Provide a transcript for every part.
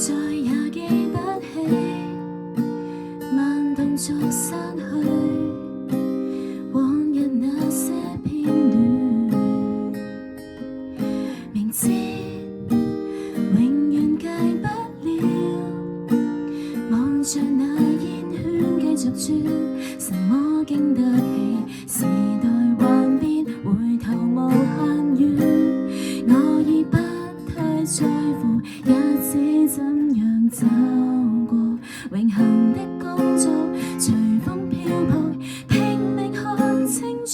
再也記不起慢動作散去往日那些片段，明知永遠戒不了，望着那煙圈繼續轉，什麼經得起時代幻變，回頭無限遠，我已不太在乎，也只怎樣走過永恆的工作，隨風漂泊，拼命看清楚。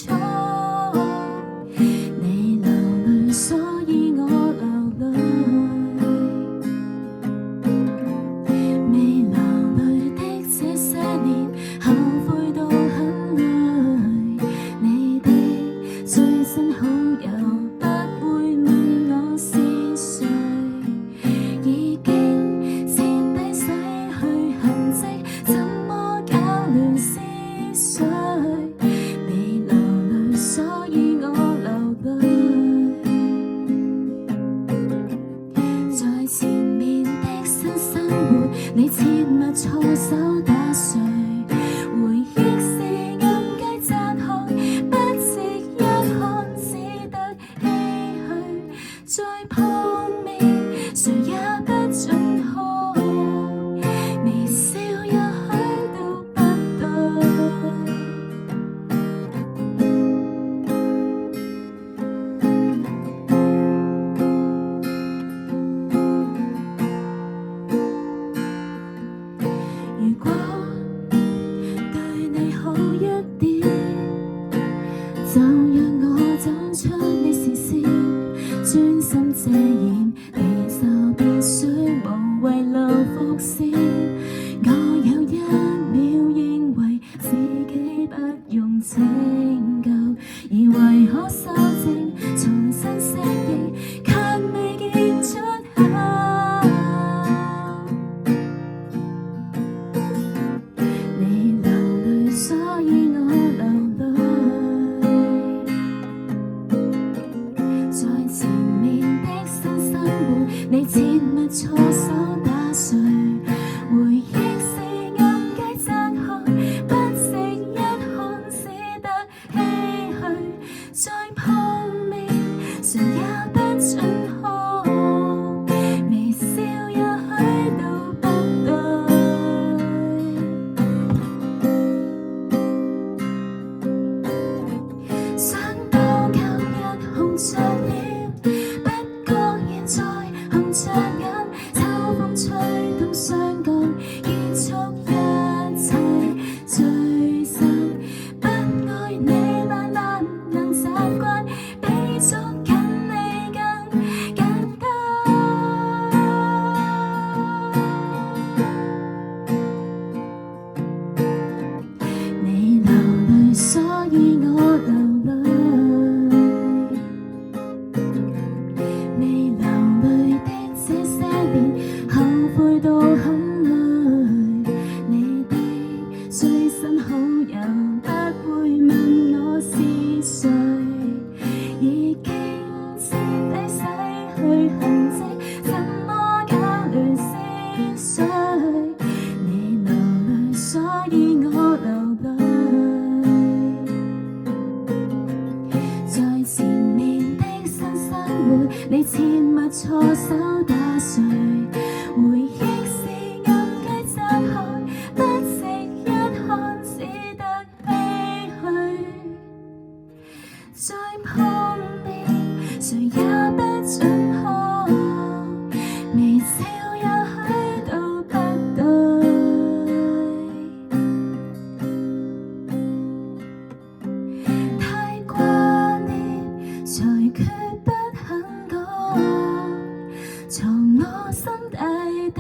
你流淚，所以我流淚，未流淚的這些年，後悔到很累。你的最新好友不會問我是誰，已經徹底洗去痕跡，怎麼搞亂思緒？你流淚，所以我流淚，在前面的新生活，你切勿錯手打碎。回憶是暗雞讚看，不值一看，只得唏噓。再碰面，誰也不准看，微笑也許都不對。如果對你好一點，就讓我走出你視線，專心遮掩，你就別須無謂留伏線。我有一秒認為自己不用拯救，以為可修正，重新適應，卻未見出口。你流淚，所以我流淚，在前面的新生活，你切勿錯手打碎。回憶是暗雞讚看，不值一看，只得唏噓。再碰面，誰也不准看，微笑也許都不對。想當舊日紅着臉，不覺現在紅着眼，秋風吹動雙角，結束一切聚散。不愛你慢慢能習慣，比捉緊你更簡單。你流淚，所以我流淚，未流淚的這些年，後悔到很累。你的最新好友不會問我是誰，已經徹底洗去痕跡，怎麼搞亂思緒？你流淚，所以我流淚，在前面的新生活，你切勿錯手打碎。回憶是暗雞讚看，不值一看，只得唏噓。再碰面，誰也不准看，微笑也許都不對。太掛念，才決不肯講，藏我心底的